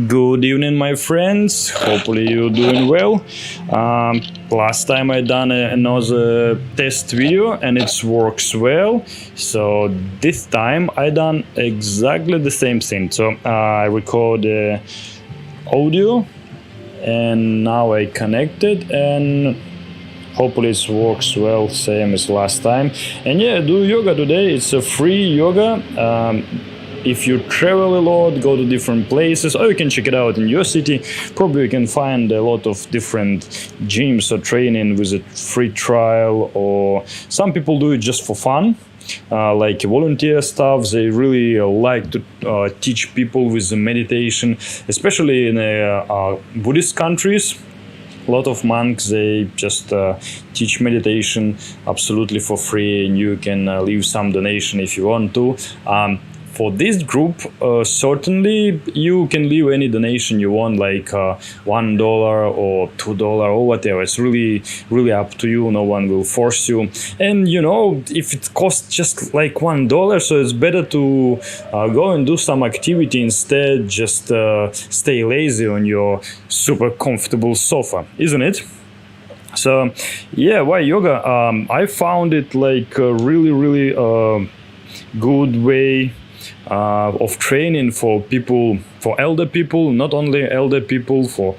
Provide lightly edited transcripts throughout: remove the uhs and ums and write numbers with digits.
Good evening, my friends. Hopefully you're doing well. Last time I done another test video and it works well. So this time I done exactly the same thing. So I record audio and now I connected and hopefully it works well, same as last time. And yeah, do yoga today. It's a free yoga. If you travel a lot, go to different places, or you can check it out in your city. Probably you can find a lot of different gyms or training with a free trial, or some people do it just for fun. Like volunteer stuff, they really like to teach people with the meditation, especially in Buddhist countries. A lot of monks, they just teach meditation absolutely for free, and you can leave some donation if you want to. For this group, certainly you can leave any donation you want, like $1 or $2 or whatever. It's really up to you. No one will force you. And you know, if it costs just like $1, so it's better to go and do some activity instead. Just stay lazy on your super comfortable sofa, isn't it? So yeah, why yoga? I found it like a really good way of training for people, for elder people, not only elder people, for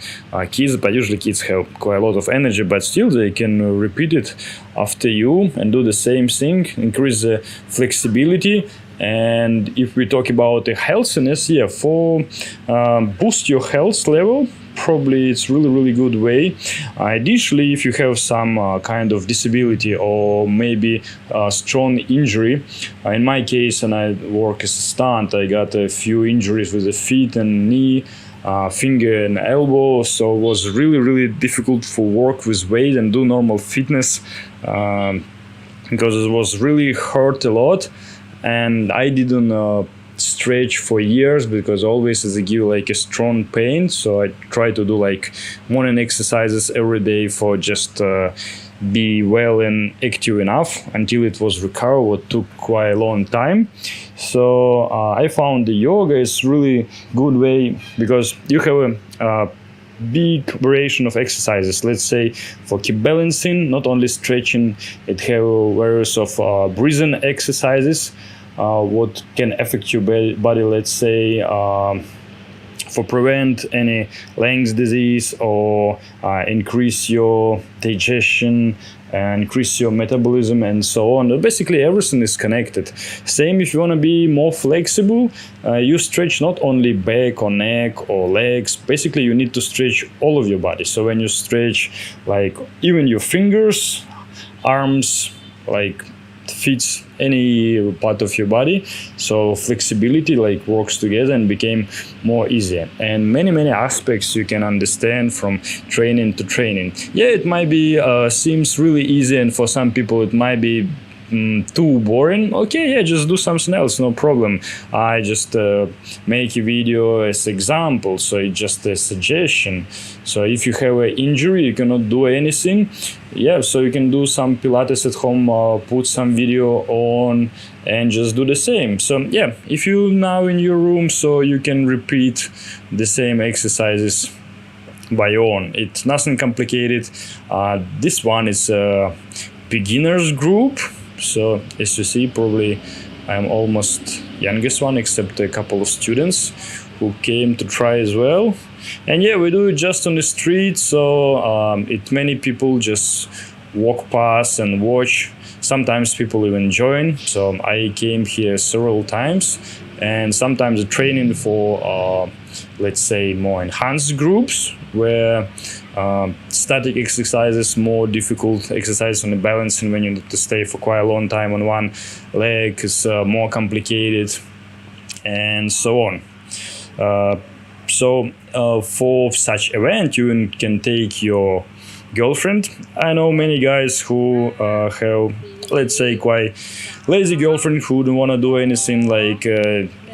kids, but usually kids have quite a lot of energy, but still they can repeat it after you and do the same thing, increase the flexibility. And if we talk about the healthiness, yeah, for boost your health level, probably it's really good way. Additionally, if you have some kind of disability or maybe a strong injury, in my case, and I work as a stunt, I got a few injuries with the feet and knee, finger and elbow, so it was really difficult for work with weight and do normal fitness because it was really hurt a lot, and I didn't stretch for years because always they give like a strong pain. So I try to do like morning exercises every day for just be well and active enough until it was recovered. It took quite a long time. So I found the yoga is really good way because you have a big variation of exercises. Let's say for keep balancing, not only stretching, it have various of breathing exercises. What can affect your body, let's say, for prevent any lungs disease or increase your digestion, increase your metabolism and so on. Basically everything is connected. Same if you want to be more flexible, you stretch not only back or neck or legs. Basically you need to stretch all of your body. So when you stretch like even your fingers, arms, like fits any part of your body, so flexibility like works together and became more easier. And many aspects you can understand from training to training. Yeah, it might be seems really easy, and for some people it might be too boring. Okay, yeah, just do something else, no problem. I just make a video as example, so it's just a suggestion. So if you have an injury, you cannot do anything, yeah, so you can do some Pilates at home, put some video on and just do the same. So yeah, if you now in your room, so you can repeat the same exercises by your own. It's nothing complicated. This one is a beginners group. So as you see, probably I'm almost youngest one, except a couple of students who came to try as well. And yeah, we do it just on the street, so many people just walk past and watch. Sometimes people even join. So I came here several times, and sometimes the training for let's say more enhanced groups where static exercises, more difficult exercise on the balancing when you need to stay for quite a long time on one leg is more complicated, and so on. So for such event, you can take your girlfriend. I know many guys who have, let's say, quite lazy girlfriend who don't want to do anything, like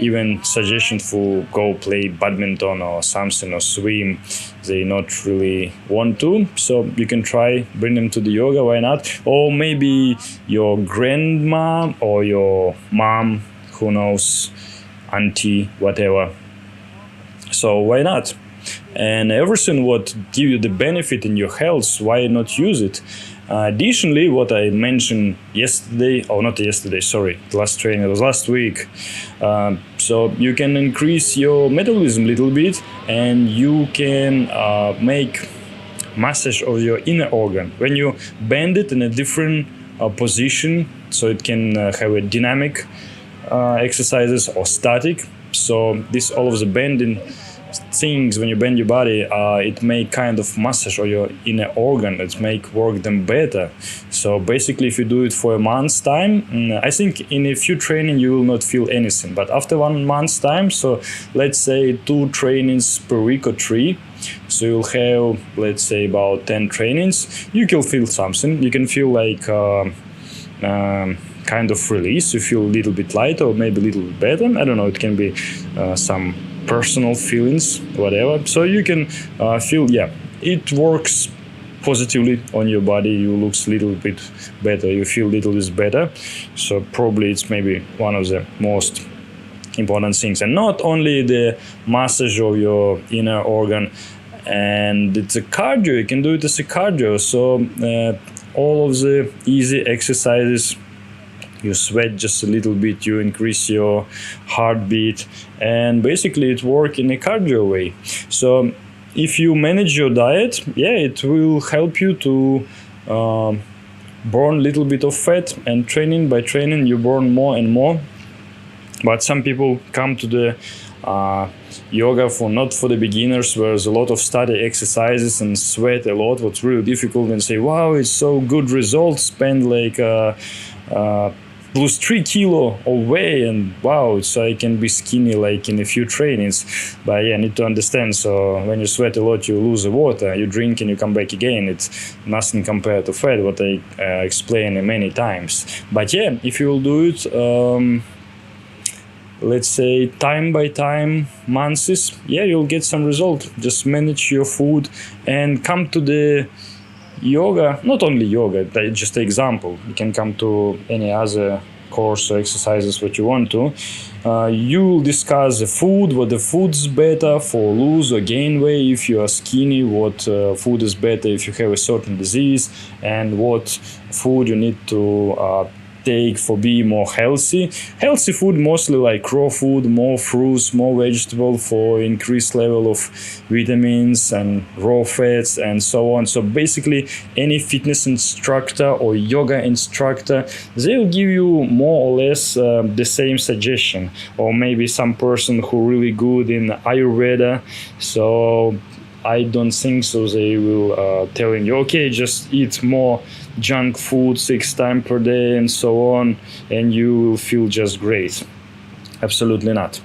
even suggestion for go play badminton or something or swim. They not really want to, so you can try bring them to the yoga, why not? Or maybe your grandma or your mom, who knows, auntie, whatever. So why not? And everything what give you the benefit in your health, why not use it? Additionally, what I mentioned yesterday, or not yesterday, sorry, the last training was last week. So you can increase your metabolism a little bit, and you can make massage of your inner organ. When you bend it in a different position, so it can have a dynamic exercises or static. So this all of the bending things, when you bend your body, it make kind of massage of your inner organ. It make work them better. So basically, if you do it for a month's time, I think in a few training you will not feel anything. But after 1 month's time, so let's say 2 trainings per week or 3. So you'll have, let's say, about 10 trainings. You can feel something. You can feel like kind of release. You feel a little bit lighter or maybe a little bit better. I don't know. It can be some personal feelings, whatever. So you can feel, yeah, it works positively on your body. You look a little bit better. You feel a little bit better. So probably it's maybe one of the most important things. And not only the massage of your inner organ, and it's a cardio. You can do it as a cardio. So all of the easy exercises, you sweat just a little bit, you increase your heartbeat, and basically it works in a cardio way. So if you manage your diet, yeah, it will help you to burn a little bit of fat, and training by training you burn more and more. But some people come to the yoga for not for the beginners, where there's a lot of static exercises and sweat a lot, what's really difficult, and say, wow, it's so good results, spend like lose 3 kilo of weight, and wow, so I can be skinny like in a few trainings. But yeah, I need to understand, so when you sweat a lot, you lose the water, you drink and you come back again. It's nothing compared to fat, what I explained many times. But yeah, if you will do it let's say time by time, months, yeah, you'll get some result. Just manage your food and come to the yoga. Not only yoga, just an example. You can come to any other course or exercises what you want to. You'll discuss the food, what the food's better for lose or gain weight. If you are skinny, what food is better if you have a certain disease, and what food you need to take for being more healthy. Healthy food, mostly like raw food, more fruits, more vegetable for increased level of vitamins and raw fats and so on. So basically any fitness instructor or yoga instructor, they'll give you more or less the same suggestion, or maybe some person who really good in Ayurveda. So I don't think so they will telling you, okay, just eat more junk food 6 times per day and so on, and you will feel just great. Absolutely not.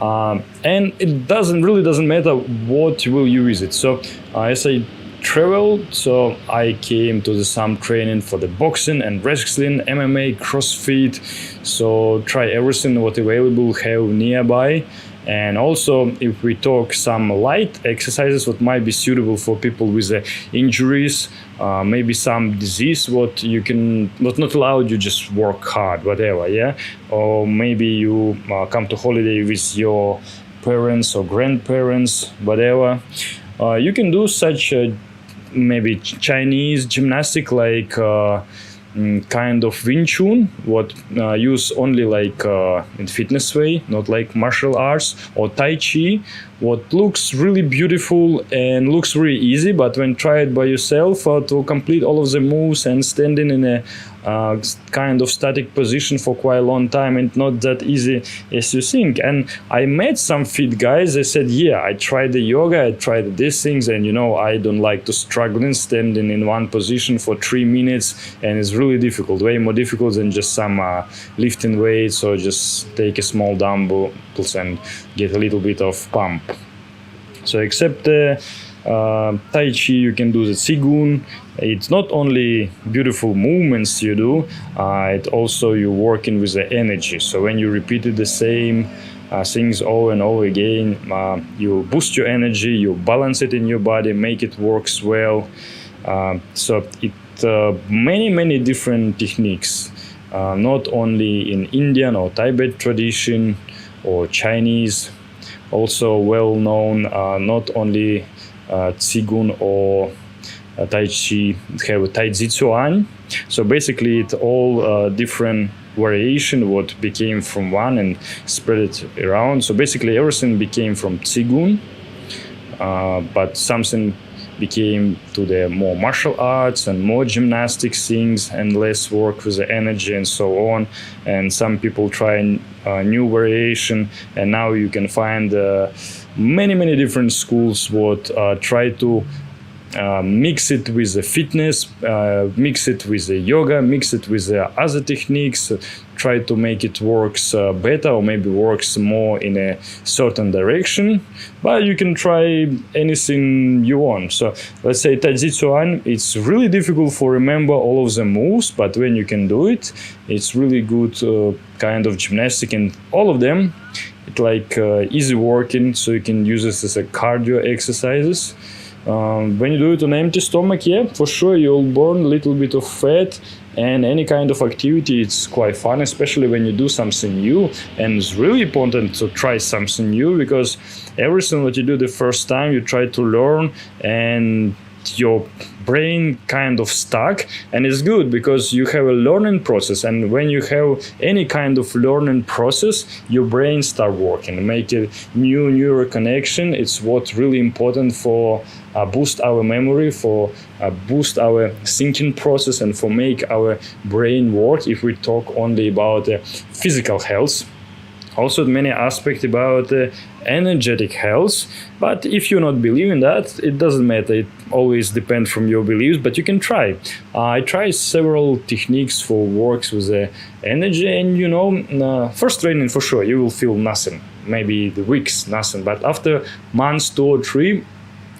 And it really doesn't matter what will you visit. So as I traveled, so I came to some training for the boxing and wrestling, MMA, CrossFit. So try everything what available have nearby. And also, if we talk some light exercises, what might be suitable for people with injuries, maybe some disease, what you can not allowed you just work hard, whatever, yeah. Or maybe you come to holiday with your parents or grandparents, whatever. You can do such maybe Chinese gymnastic, like kind of Wing Chun, what use only like in fitness way, not like martial arts, or Tai Chi, what looks really beautiful and looks really easy, but when tried by yourself to complete all of the moves and standing in a kind of static position for quite a long time, and not that easy as you think. And I met some fit guys, they said, yeah, I tried the yoga, I tried these things, and I don't like to struggle in standing in one position for 3 minutes, and it's really difficult, way more difficult than just some lifting weights, or just take a small dumbbells and get a little bit of pump. So except Tai Chi, you can do the Qigong. It's not only beautiful movements you do, it also you're working with the energy. So when you repeat the same things over and over again, you boost your energy, you balance it in your body, make it works well. So it many different techniques, not only in Indian or Tibet tradition or Chinese, also well known, not only Qigong or Tai Chi, have Tai Chi Chuan. So basically, it's all different variation what became from one and spread it around. So basically, everything became from Qigong, but something became to the more martial arts and more gymnastic things and less work with the energy and so on. And some people try a new variation, and now you can find many different schools what try to mix it with the fitness, mix it with the yoga, mix it with the other techniques, try to make it works better or maybe works more in a certain direction. But you can try anything you want. So let's say Tai Chi Chuan, it's really difficult for remember all of the moves, but when you can do it, it's really good kind of gymnastic, and all of them, it's like easy working, so you can use this as a cardio exercises. When you do it on empty stomach, yeah, for sure you'll burn a little bit of fat, and any kind of activity, it's quite fun, especially when you do something new. And it's really important to try something new, because everything that you do the first time, you try to learn, and your brain kind of stuck. And it's good because you have a learning process, and when you have any kind of learning process, your brain start working, make a new neural connection. It's what really important for boost our memory, for boost our thinking process, and for make our brain work. If we talk only about physical health, also many aspects about energetic health. But if you not believe in that, it doesn't matter. It always depends from your beliefs, but you can try. I try several techniques for works with the energy, and first training for sure you will feel nothing, maybe the weeks nothing, but after months 2 or 3,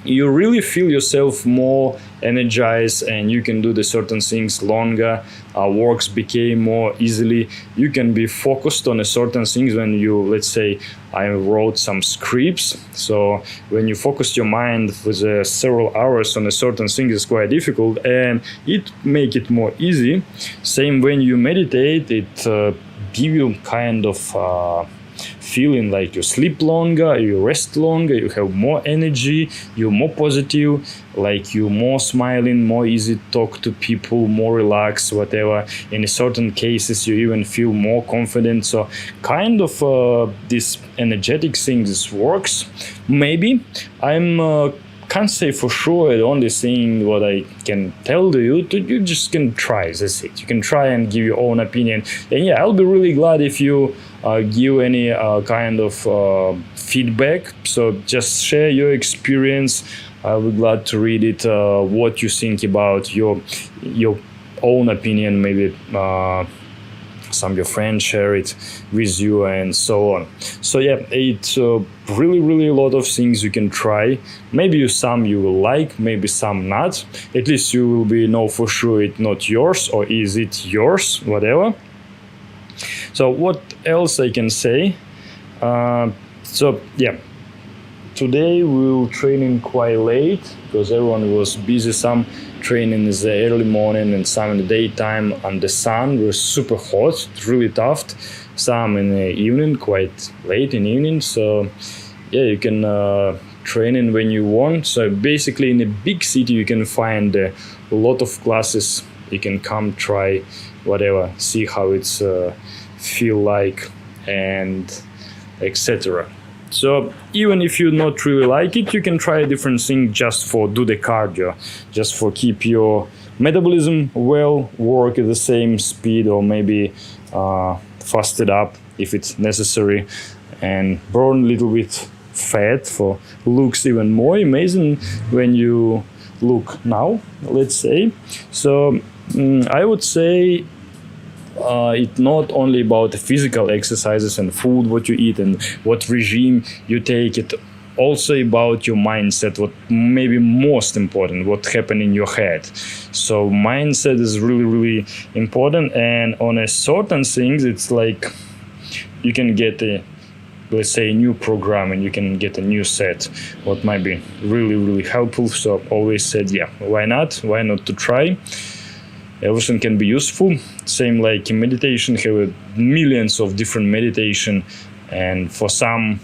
you really feel yourself more energized, and you can do the certain things longer. Works became more easily. You can be focused on a certain things when you, let's say, I wrote some scripts. So when you focus your mind for several hours on a certain thing, it's quite difficult, and it make it more easy. Same when you meditate, it give you kind of feeling like you sleep longer, you rest longer, you have more energy, you're more positive, like you're more smiling, more easy to talk to people, more relaxed, whatever. In certain cases, you even feel more confident. So kind of this energetic thing, this works. Maybe I'm can't say for sure. The only thing what I can tell to you just can try. That's it. You can try and give your own opinion. And yeah, I'll be really glad if you give any kind of feedback. So just share your experience. I'll be glad to read it. What you think about your own opinion. Maybe some of your friends share it with you, and so on. So yeah, it's really a lot of things you can try. Maybe some you will like, maybe some not. At least you will know for sure it's not yours, or is it yours, whatever. So what else I can say? So yeah, today we will training quite late because everyone was busy. Some training in the early morning and some in the daytime, and the sun was super hot, really tough. Some in the evening, quite late in the evening. So yeah, you can train in when you want. So basically in a big city you can find a lot of classes. You can come try whatever, see how it's feel like, and etc. So even if you not really like it, you can try a different thing just for do the cardio, just for keep your metabolism well, work at the same speed, or maybe fast it up if it's necessary, and burn a little bit fat for looks even more amazing when you look now, let's say. So I would say it's not only about the physical exercises and food, what you eat and what regime you take. It also about your mindset, what maybe most important, what happened in your head. So mindset is really important, and on a certain things, it's like you can get let's say a new program, and you can get a new set, what might be really helpful. So always said, yeah, why not to try. Everything can be useful. Same like in meditation, have millions of different meditation, and for some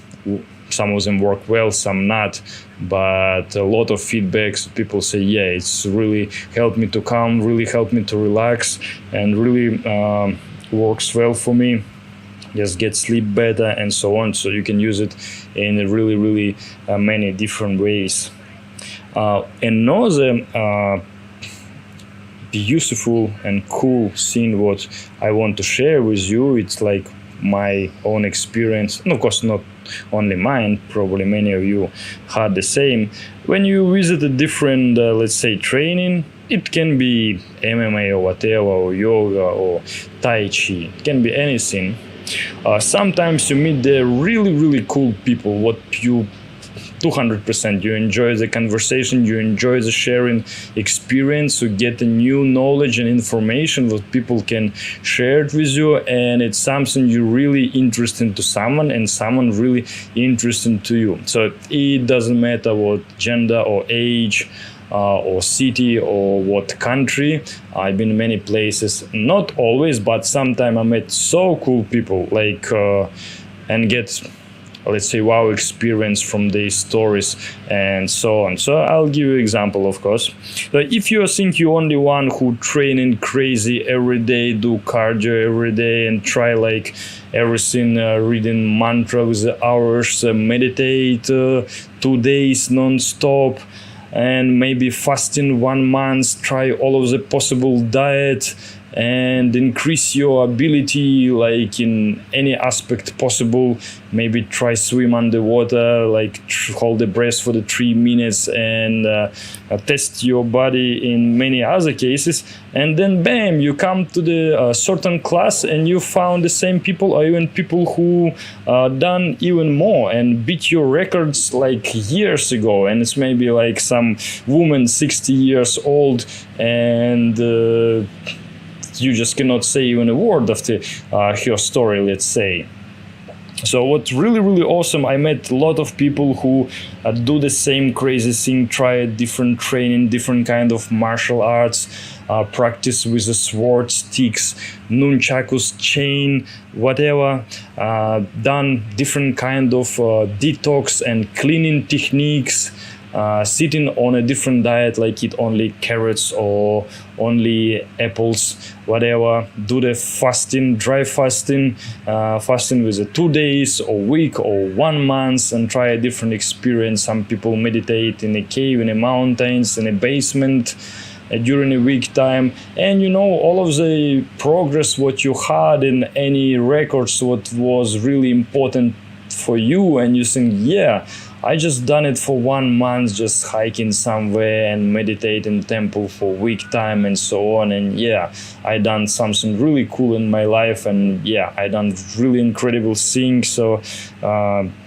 some of them work well, some not, but a lot of feedbacks. People say, yeah, it's really helped me to calm, really helped me to relax, and really works well for me. Just get sleep better and so on. So you can use it in really many different ways. Another beautiful and cool thing what I want to share with you, it's like my own experience, and of course not only mine, probably many of you had the same. When you visit a different let's say training, it can be MMA or whatever, or yoga or Tai Chi, it can be anything. Sometimes you meet the really cool people, what you 200% you enjoy the conversation, you enjoy the sharing experience, you get a new knowledge and information that people can share it with you, and it's something you really interesting to someone and someone really interesting to you. So it doesn't matter what gender or age or city or what country. I've been many places, not always, but sometimes I met so cool people, like and get, let's say, wow experience from these stories and so on. So I'll give you an example, of course. If you think you're only one who training crazy every day, do cardio every day and try like everything, reading mantra with the hours, meditate 2 days non-stop, and maybe fasting 1 month, try all of the possible diet and increase your ability like in any aspect possible, maybe try swim underwater, like hold the breath for the 3 minutes and test your body in many other cases, and then bam, you come to the certain class and you found the same people or even people who done even more and beat your records like years ago, and it's maybe like some woman 60 years old and you just cannot say even a word after her story, let's say. So what's really awesome, I met a lot of people who do the same crazy thing, try different training, different kind of martial arts, practice with the sword, sticks, nunchakus, chain, whatever, done different kind of detox and cleaning techniques, sitting on a different diet, like eat only carrots or only apples, whatever, do the fasting, dry fasting, fasting with the 2 days or week or 1 month, and try a different experience. Some people meditate in a cave, in the mountains, in a basement during a week time, and you know all of the progress what you had in any records, what was really important for you, and you think, yeah, I just done it for 1 month, just hiking somewhere and meditate in temple for week time and so on, and yeah, I done something really cool in my life, and yeah, I done really incredible things. So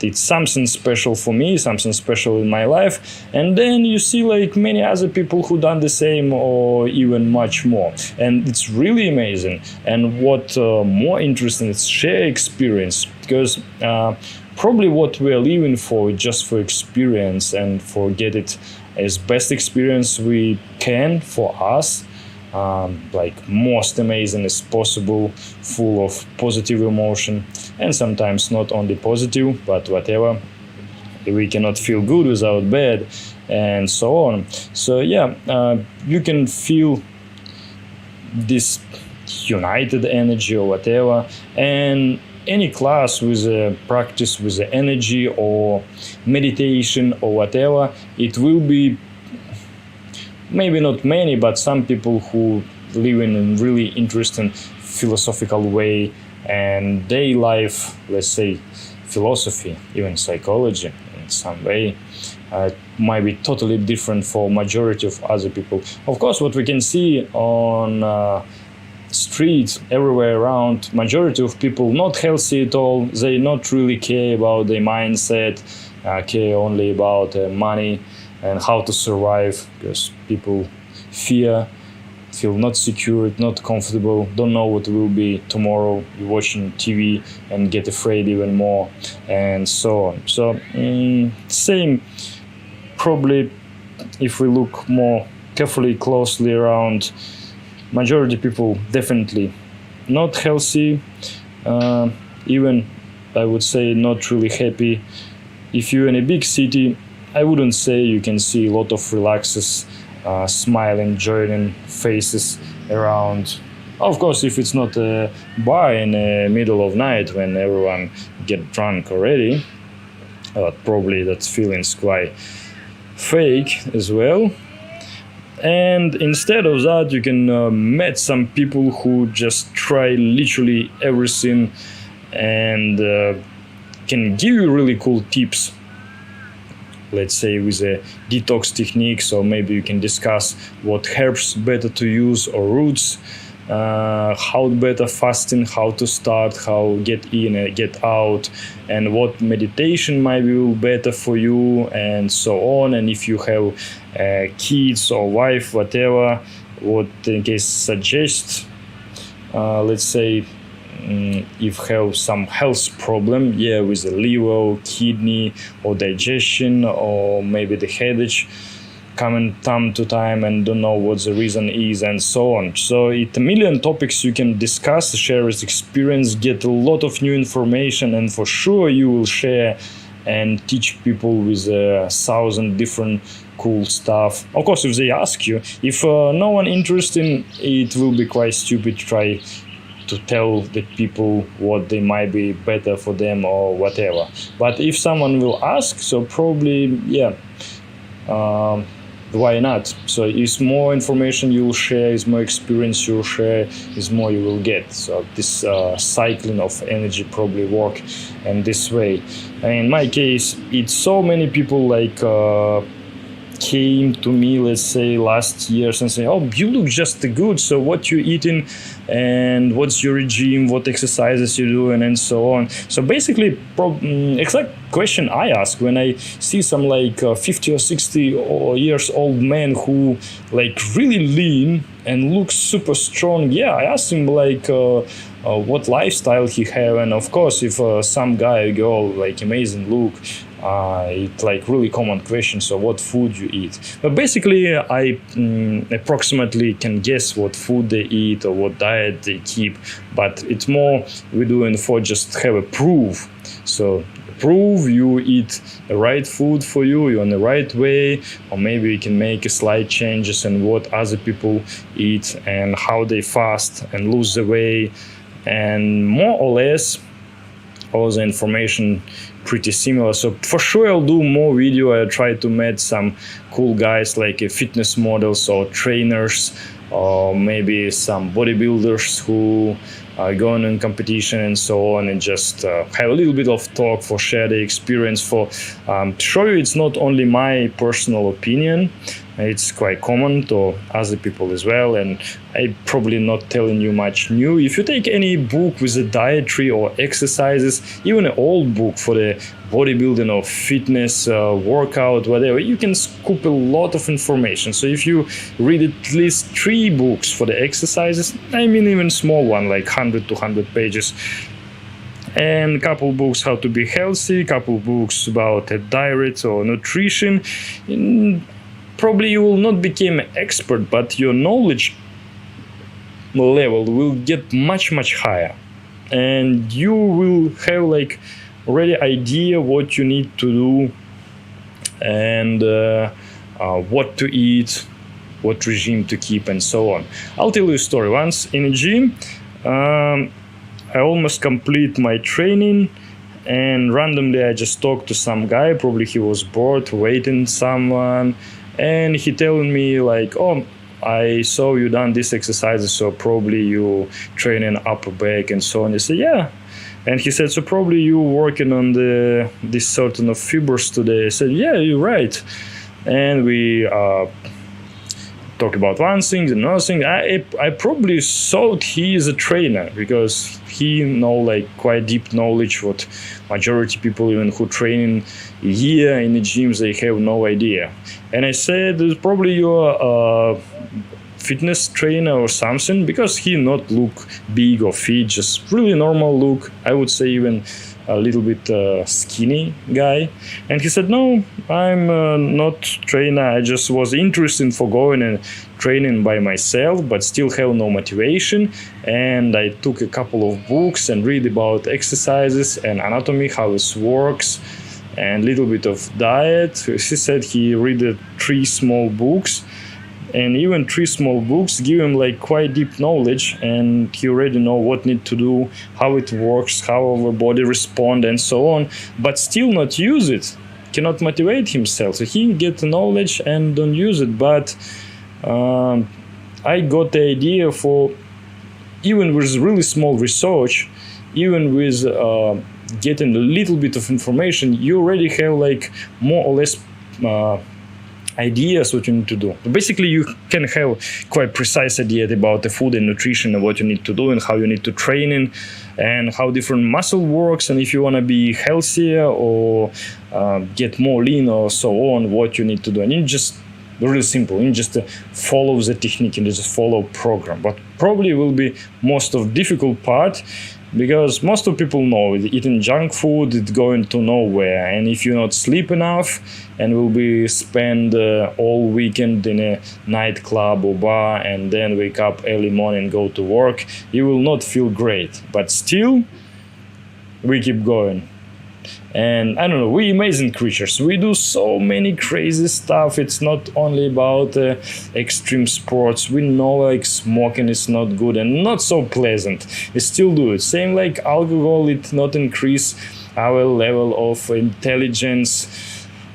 it's something special for me, something special in my life. And then you see like many other people who done the same or even much more, and it's really amazing. And what more interesting is share experience, because probably what we're living for is just for experience and for get it as best experience we can for us, like most amazing as possible, full of positive emotion, and sometimes not only positive, but whatever. We cannot feel good without bad, and so on. So yeah, you can feel this united energy or whatever, and any class with a practice with the energy or meditation or whatever, it will be maybe not many, but some people who live in a really interesting philosophical way, and their life, let's say philosophy, even psychology in some way, might be totally different for majority of other people. Of course, what we can see on streets everywhere around, majority of people not healthy at all, they not really care about their mindset, care only about money and how to survive, because people feel not secure, not comfortable, don't know what will be tomorrow. You're watching TV and get afraid even more, and so on. So same, probably if we look more carefully, closely around, majority people definitely not healthy, even I would say not really happy, if you're in a big city, I wouldn't say you can see a lot of relaxes, smiling, joining faces around. Of course, if it's not a bar in the middle of night when everyone get drunk already, probably that feeling's quite fake as well. And instead of that, you can meet some people who just try literally everything and can give you really cool tips. Let's say with a detox techniques, or maybe you can discuss what herbs better to use or roots, how better fasting, how to start, how get in and get out, and what meditation might be better for you, and so on. And if you have kids or wife, whatever, what in case suggest, let's say if have some health problem, with the liver, kidney, or digestion, or maybe the headache coming time to time and don't know what the reason is, and so on. So it's a million topics you can discuss, share his experience, get a lot of new information, and for sure you will share and teach people with 1,000 different cool stuff. Of course, if they ask you, if no one interested, it will be quite stupid to try to tell the people what they might be better for them or whatever. But if someone will ask, so probably why not? So is more information you will share, is more experience you will share, is more you will get. So this cycling of energy probably work in this way. And in my case, it's so many people like came to me, let's say last year, and say, "Oh, you look just good. So what you eating, and what's your regime, what exercises you doing, and so on." So basically, exact question I ask when I see some like 50 or 60 or years old man who like really lean and looks super strong. I ask him like what lifestyle he have, and of course, if some guy or girl like amazing look. It's like really common question, so what food you eat. But basically I approximately can guess what food they eat or what diet they keep, but it's more we're doing for just have a proof. So prove you eat the right food for you, you're on the right way, or maybe you can make a slight changes in what other people eat and how they fast and lose the weight, and more or less all the information pretty similar. So for sure I'll do more video. I'll try to meet some cool guys like fitness models or trainers, or maybe some bodybuilders who are going in competition and so on, and just have a little bit of talk for share the experience, for show you it's not only my personal opinion, it's quite common to other people as well, and I probably not telling you much new. If you take any book with a dietary or exercises, even an old book for the bodybuilding or fitness, workout, whatever, you can scoop a lot of information. So if you read at least 3 books for the exercises, I mean even small one like 100 to 100 pages, and a couple books how to be healthy, couple books about a diet or nutrition, probably you will not become an expert, but your knowledge level will get much higher, and you will have like already idea what you need to do, and what to eat, what regime to keep, and so on. I'll tell you a story. Once in a gym, I almost complete my training, and randomly I just talked to some guy, probably he was bored waiting someone, and he telling me like, "Oh, I saw you done this exercises, so probably you training upper back and so on." I said, "Yeah." And he said, "So probably you working on this certain of fibers today." I said, "Yeah, you're right." And we talk about one thing, another thing. I probably thought he is a trainer, because he know like quite deep knowledge what majority people even who training here in the gyms, they have no idea. And I said, "Probably you're a fitness trainer or something," because he not look big or fit, just really normal look. I would say even a little bit skinny guy. And he said, "No, I'm not trainer. I just was interested for going and training by myself, but still have no motivation. And I took a couple of books and read about exercises and anatomy, how this works. and little bit of diet. He said he read 3 small books, and even 3 small books give him like quite deep knowledge, and he already know what need to do, how it works, how our body respond, and so on, but still not use it, cannot motivate himself. So he get the knowledge and don't use it. But I got the idea for, even with really small research, even with getting a little bit of information, you already have like more or less ideas what you need to do. Basically, you can have quite precise idea about the food and nutrition and what you need to do and how you need to train in and how different muscle works, and if you want to be healthier or get more lean or so on, what you need to do. And it's just really simple. You just follow the technique and just follow program. But probably will be most of difficult part, because most of people know eating junk food is going to nowhere, and if you not sleep enough and will be spend all weekend in a nightclub or bar and then wake up early morning and go to work, you will not feel great. But still we keep going. And I don't know, we're amazing creatures. We do so many crazy stuff. It's not only about extreme sports. We know like smoking is not good and not so pleasant. We still do it. Same like alcohol, it not increase our level of intelligence.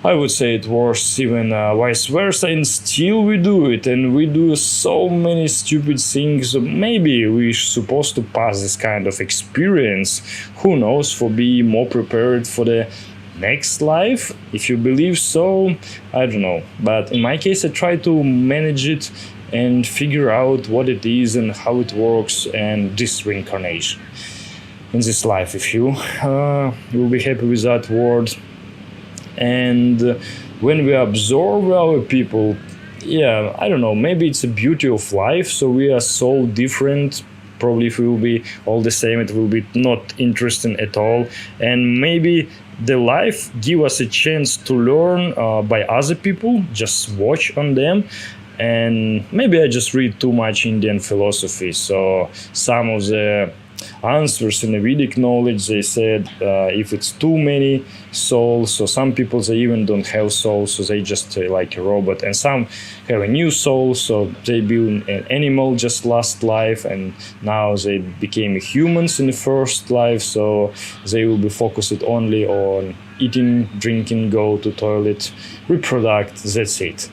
I would say it works even vice versa, and still we do it, and we do so many stupid things. Maybe we're supposed to pass this kind of experience, who knows, for being more prepared for the next life. If you believe so, I don't know. But in my case, I try to manage it and figure out what it is and how it works, and this reincarnation in this life. If you will be happy with that word. And when we observe our people, yeah, I don't know, maybe it's a beauty of life. So we are so different. Probably if we will be all the same, it will be not interesting at all. And maybe the life give us a chance to learn by other people, just watch on them. And maybe I just read too much Indian philosophy. So some of the answers in the Vedic knowledge, they said if it's too many souls, so some people they even don't have souls, so they just like a robot, and some have a new soul, so they build an animal just last life, and now they became humans in the first life, so they will be focused only on eating, drinking, go to toilet, reproduct, that's it.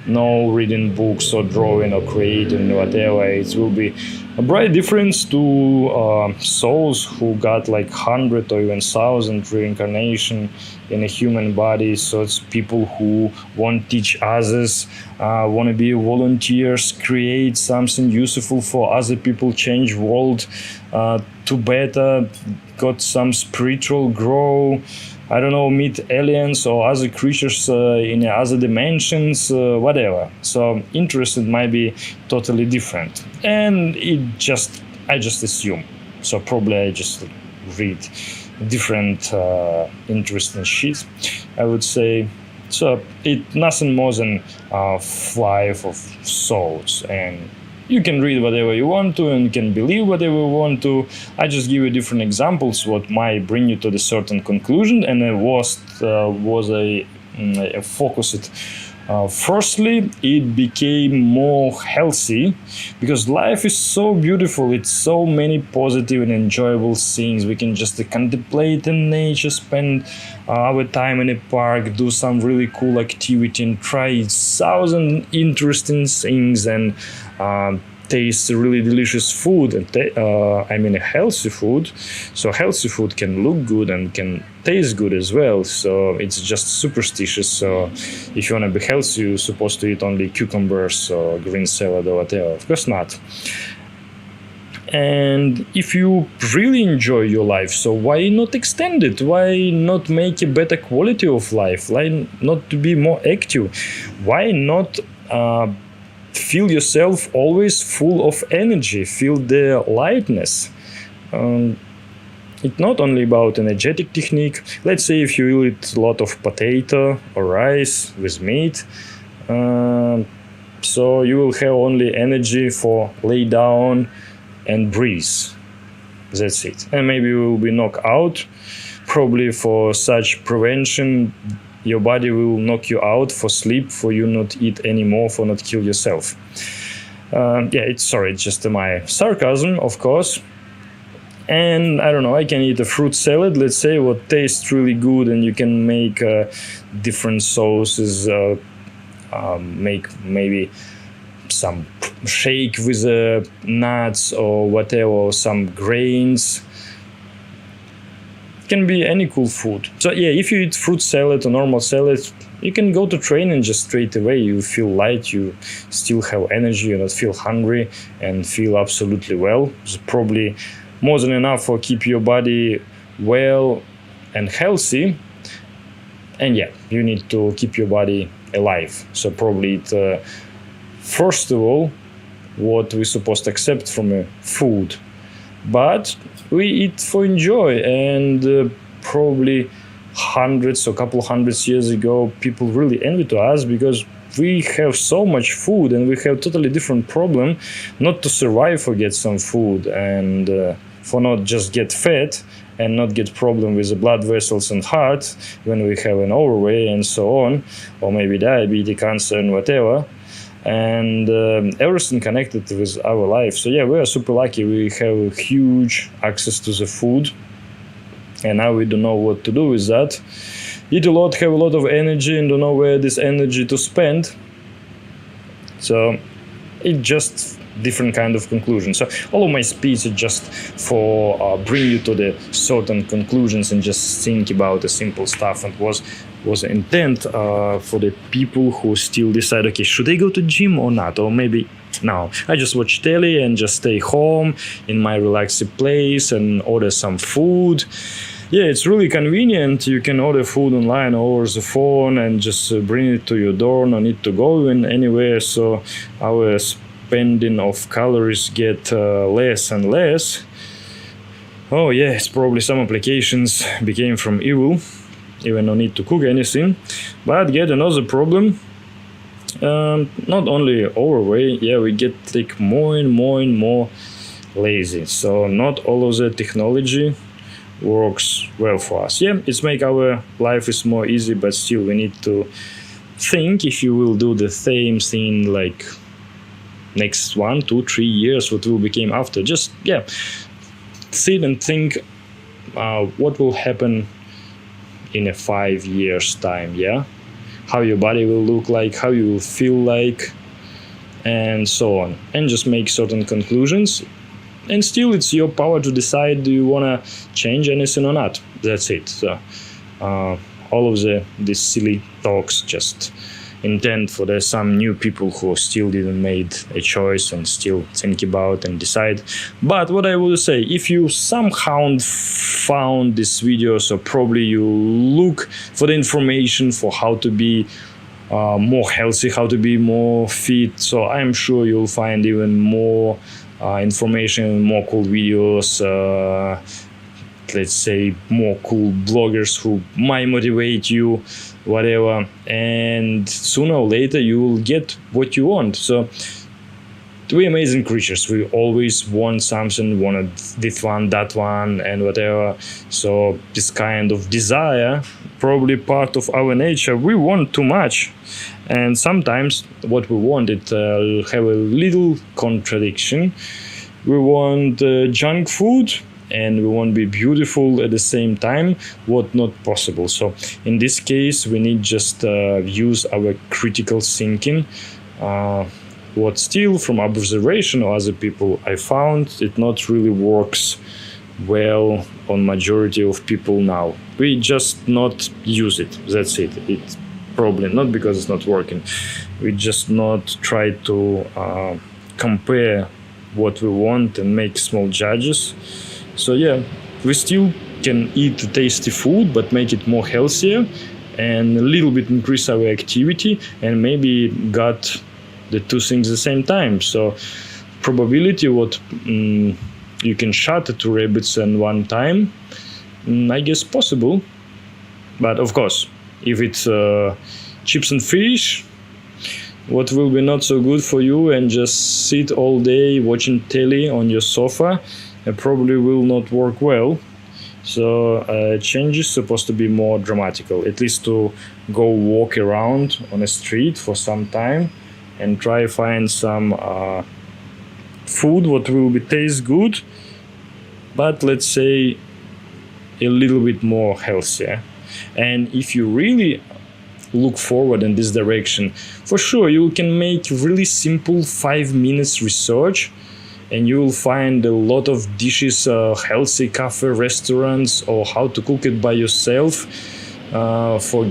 No reading books or drawing or creating whatever. It will be a bright difference to souls who got like 100 or even 1,000 reincarnation in a human body. So it's people who want to teach others, want to be volunteers, create something useful for other people, change world to better, got some spiritual grow. I don't know, meet aliens or other creatures in other dimensions, whatever. So interest might be totally different. And I just assume. So probably I just read different interesting shit, I would say. So it's nothing more than life of souls, and you can read whatever you want to and you can believe whatever you want to. I just give you different examples what might bring you to the certain conclusion, and it was a focused. Firstly, it became more healthy because life is so beautiful. It's so many positive and enjoyable things. We can just contemplate in nature, spend our time in a park, do some really cool activity, and try 1,000 interesting things, and taste really delicious food, and healthy food. So healthy food can look good and can taste good as well. So it's just superstitious. So if you want to be healthy, you're supposed to eat only cucumbers or green salad or whatever. Of course not. And if you really enjoy your life, so why not extend it? Why not make a better quality of life? Why not to be more active? Why not feel yourself always full of energy, feel the lightness? It's not only about energetic technique. Let's say if you eat a lot of potato or rice with meat, so you will have only energy for lay down and breathe. That's it. And maybe you will be knocked out probably for such prevention, your body will knock you out for sleep, for you not eat anymore, for not kill yourself. It's just my sarcasm, of course. And I don't know, I can eat a fruit salad, let's say, what tastes really good, and you can make different sauces, make maybe some shake with nuts or whatever, or some grains. It can be any cool food. So yeah, if you eat fruit salad or normal salad, you can go to training just straight away. You feel light, you still have energy, you don't feel hungry, and feel absolutely well. It's probably more than enough for keep your body well and healthy. And yeah, you need to keep your body alive. So probably it, first of all, what we're supposed to accept from food. But we eat for enjoy, and probably hundreds or couple hundreds years ago, people really envied us because we have so much food and we have totally different problem not to survive or get some food, and for not just get fat and not get problem with the blood vessels and heart when we have an overweight and so on, or maybe diabetes, cancer and whatever, and everything connected with our life. So yeah, we are super lucky. We have huge access to the food, and now we don't know what to do with that. Eat a lot, have a lot of energy, and don't know where this energy to spend. So it just different kind of conclusion. So all of my speech is just for bring you to the certain conclusions and just think about the simple stuff, and was intent for the people who still decide, okay, should I go to gym or not, or maybe no, I just watch telly and just stay home in my relaxed place and order some food. Yeah, it's really convenient. You can order food online or over the phone and just bring it to your door. No need to go anywhere. So our spending of calories get less and less. Oh yes, probably some applications became from evil, even no need to cook anything. But get another problem. Not only overweight, yeah, we get like more and more lazy. So not all of the technology works well for us. Yeah, it's make our life is more easy, but still we need to think if you will do the same thing like next 1, 2, 3 years, what will become after. Just sit and think what will happen in a 5 years time. Yeah, how your body will look like, how you will feel like, and so on, and just make certain conclusions. And still it's your power to decide, do you want to change anything or not. That's it. So all of these silly talks just intent for there's some new people who still didn't made a choice and still think about and decide. But what I would say, if you somehow found this video, so probably you look for the information for how to be more healthy, how to be more fit, so I'm sure you'll find even more information, more cool videos, let's say more cool bloggers who might motivate you, whatever, and sooner or later you will get what you want. So we're amazing creatures. We always want something, wanted this one, that one, and whatever. So this kind of desire, probably part of our nature. We want too much, and sometimes what we want it have a little contradiction. We want junk food, and we want to be beautiful at the same time, what not possible. So in this case, we need just use our critical thinking. What still from observation of other people, I found it not really works well on majority of people now. We just not use it. That's it. It's probably not because it's not working. We just not try to compare what we want and make small judges. So yeah, we still can eat tasty food, but make it more healthier and a little bit increase our activity, and maybe got the two things at the same time. So probability what you can shot 2 rabbits in one time, I guess possible. But of course, if it's chips and fish, what will be not so good for you and just sit all day watching telly on your sofa, it probably will not work well. So change is supposed to be more dramatical, at least to go walk around on a street for some time and try find some food what will be taste good, but let's say a little bit more healthier. And if you really look forward in this direction, for sure you can make really simple 5 minutes research and you will find a lot of dishes, healthy cafe restaurants, or how to cook it by yourself,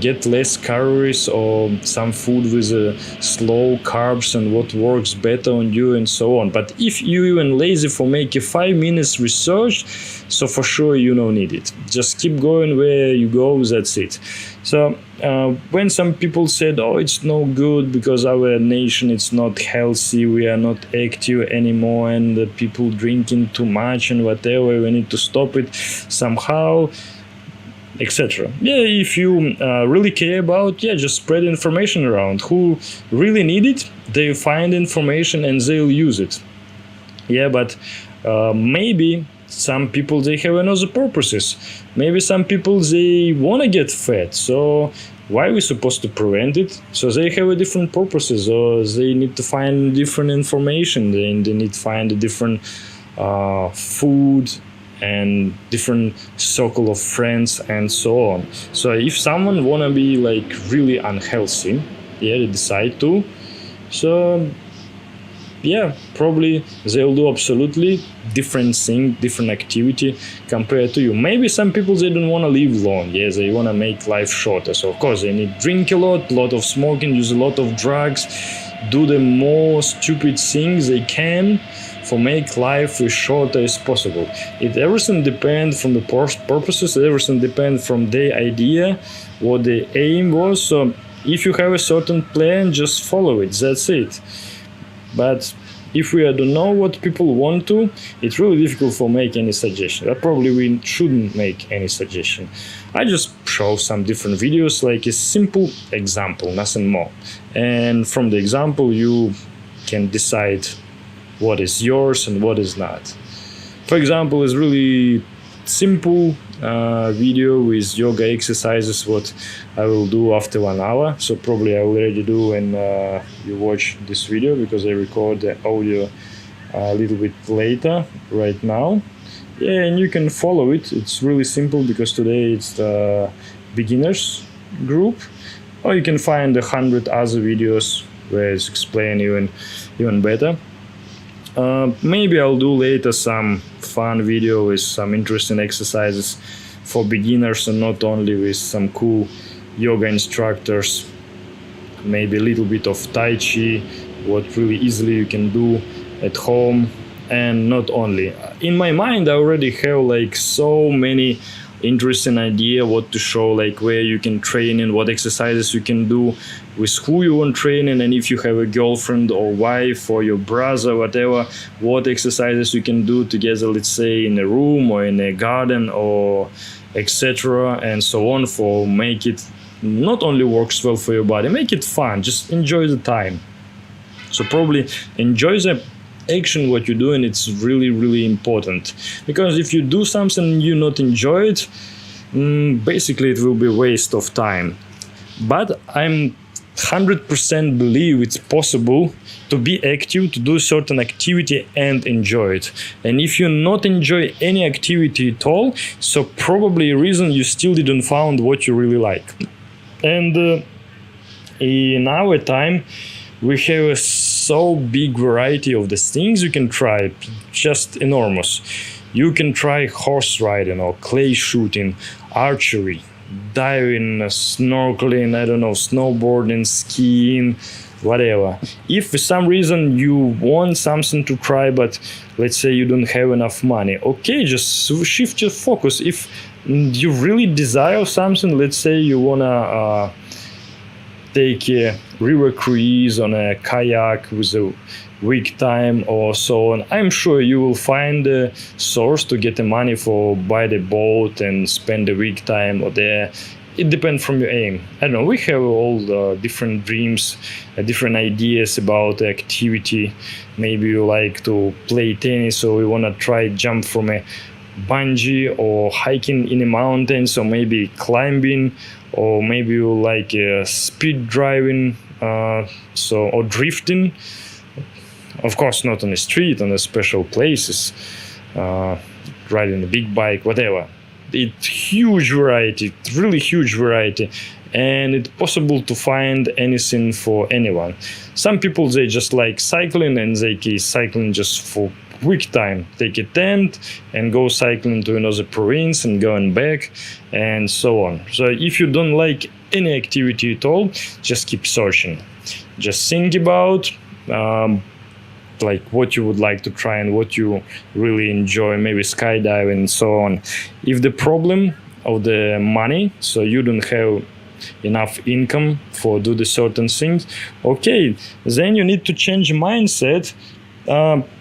get less calories, or some food with slow carbs and what works better on you and so on. But if you even lazy for making 5 minutes research, so for sure you don't need it. Just keep going where you go, that's it. So when some people said, oh, it's no good because our nation it's not healthy, we are not active anymore, and the people drinking too much and whatever, we need to stop it somehow, etc. Yeah, if you really care about, just spread information around. Who really need it, they find information and they'll use it. Yeah, but maybe some people they have another purposes. Maybe some people they want to get fat, so why are we supposed to prevent it? So they have a different purposes, or they need to find different information, they need to find a different food and different circle of friends and so on. So if someone wanna be like really unhealthy, they decide to, so probably they'll do absolutely different thing, different activity compared to you. Maybe some people they don't want to live long, they want to make life shorter, so of course they need drink a lot of smoking, use a lot of drugs, do the more stupid things they can for make life as short as possible. Everything depends from the purposes, everything depends from their idea, what the aim was. So if you have a certain plan, just follow it, that's it. But if we don't know what people want to, it's really difficult for make any suggestion. Probably we shouldn't make any suggestion. I just show some different videos, like a simple example, nothing more. And from the example, you can decide what is yours and what is not. For example, it's really simple video with yoga exercises what I will do after 1 hour. So probably I will already do when you watch this video, because I record the audio a little bit later right now. And you can follow it. It's really simple because today it's the beginners group, or you can find 100 other videos where it's explained even better. Maybe I'll do later some fun video with some interesting exercises for beginners, and not only with some cool yoga instructors. Maybe a little bit of Tai Chi, what really easily you can do at home. And not only. In my mind I already have like so many interesting idea what to show, like where you can train and what exercises you can do, with who you want training, and if you have a girlfriend or wife or your brother, whatever, what exercises you can do together, let's say in a room or in a garden or etc. and so on, for make it not only works well for your body, make it fun, just enjoy the time. So probably enjoy the action what you're doing. It's really important, because if you do something and you not enjoy it, basically it will be a waste of time. But I'm 100% believe it's possible to be active, to do certain activity and enjoy it. And if you not enjoy any activity at all, so probably a reason you still didn't found what you really like. And in our time we have a so big variety of the things you can try, just enormous. You can try horse riding or clay shooting, archery, diving, snorkeling, I don't know, snowboarding, skiing, whatever. If for some reason you want something to try, but let's say you don't have enough money, okay, just shift your focus. If you really desire something, let's say you wanna take a river cruise on a kayak with a week time or so on, I'm sure you will find a source to get the money for buy the boat and spend the week time or there. It depends from your aim. I don't know, we have all the different dreams, different ideas about the activity. Maybe you like to play tennis, or you want to try jump from a bungee or hiking in the mountains, or maybe climbing, or maybe you like speed driving, or drifting. Of course, not on the street, on the special places, riding a big bike, whatever. It's huge variety, really huge variety, and it's possible to find anything for anyone. Some people, they just like cycling, and they keep cycling just for quick time, take a tent and go cycling to another province and going back, and so on. So if you don't like any activity at all, just keep searching. Just think about like what you would like to try and what you really enjoy, maybe skydiving and so on. If the problem of the money, so you don't have enough income for do the certain things, okay, then you need to change mindset,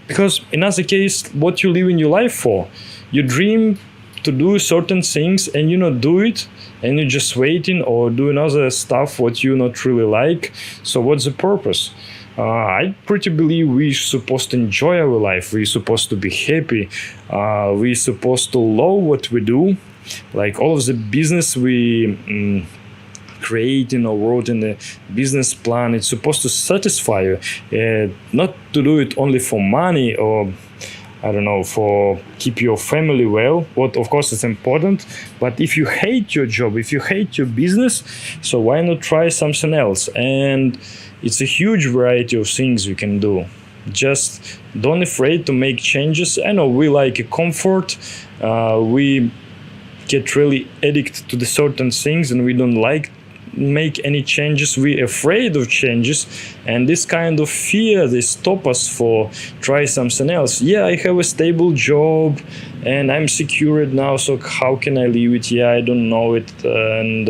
because in other case, what you live in your life for? You dream to do certain things and you not do it, and you're just waiting or doing other stuff what you not really like. So what's the purpose? I pretty believe we're supposed to enjoy our life. We're supposed to be happy. We're supposed to love what we do. Like all of the business we creating or wrote in the business plan, it's supposed to satisfy you, not to do it only for money or I don't know, for keep your family well. What of course is important, but if you hate your job, if you hate your business, so why not try something else? And it's a huge variety of things you can do. Just don't afraid to make changes. I know we like a comfort, we get really addicted to the certain things and we don't like make any changes. We're afraid of changes, and this kind of fear, they stop us for try something else. Yeah, I have a stable job and I'm secured now, so how can I leave it? Yeah, I don't know it, and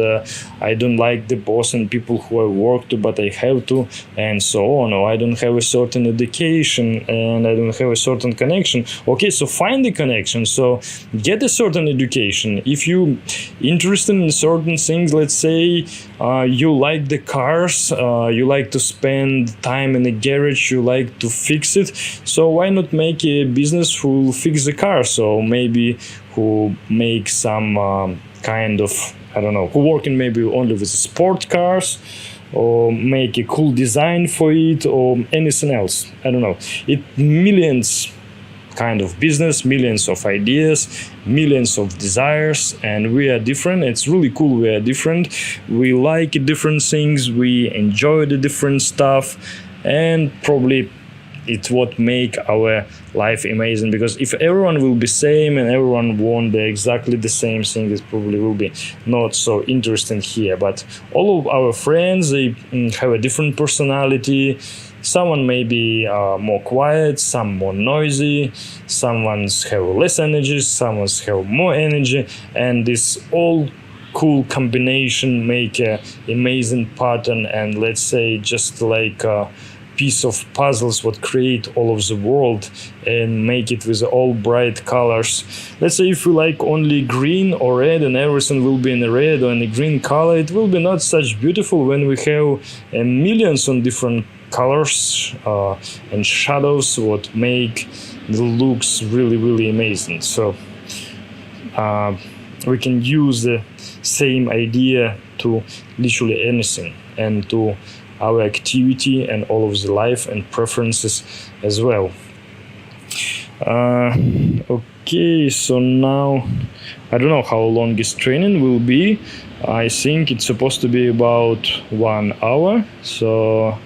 I don't like the boss and people who I work to, but I have to, and so on. Or I don't have a certain education and I don't have a certain connection. Okay, so find the connection. So get a certain education. If you interested in certain things, let's say you like the cars, you like to spend time in the garage, you like to fix it, so why not make a business who fix the car? So maybe who make some kind of, I don't know, who working maybe only with sport cars, or make a cool design for it, or anything else. I don't know. It millions kind of business, millions of ideas, millions of desires, and we are different. It's really cool. We are different. We like different things. We enjoy the different stuff, and probably it's what make our life amazing. Because if everyone will be same and everyone want the exactly the same thing, it probably will be not so interesting here. But all of our friends, they have a different personality. Someone may be more quiet, some more noisy, someone's have less energy, someone's have more energy, and this all cool combination make a amazing pattern, and let's say just like a piece of puzzles what create all of the world and make it with all bright colors. Let's say if you like only green or red and everything will be in a red or in a green color, it will be not such beautiful when we have millions on different colors and shadows what make the looks really, really amazing. So we can use the same idea to literally anything, and to our activity and all of the life and preferences as well. Okay, so now I don't know how long this training will be. I think it's supposed to be about 1 hour, so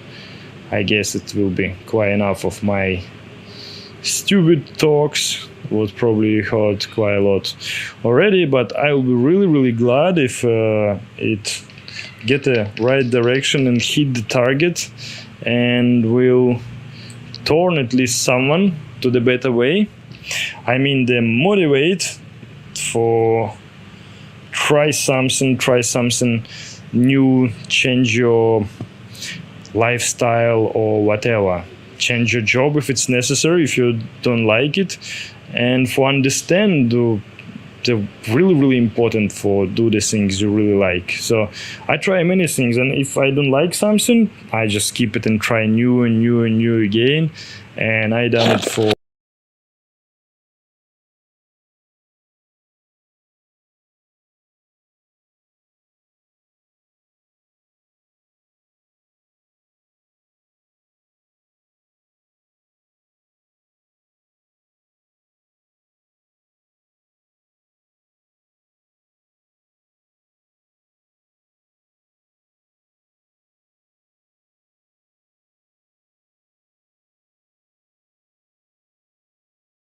I guess it will be quite enough of my stupid talks. What probably heard quite a lot already, but I will be really, really glad if it get a right direction and hit the target, and will turn at least someone to the better way. I mean, the motivate for try something new, change your lifestyle or whatever, change your job if it's necessary, if you don't like it, and for understand the really, really important for do the things you really like. So I try many things, and if I don't like something, I just keep it and try new and new and new again. And I done it for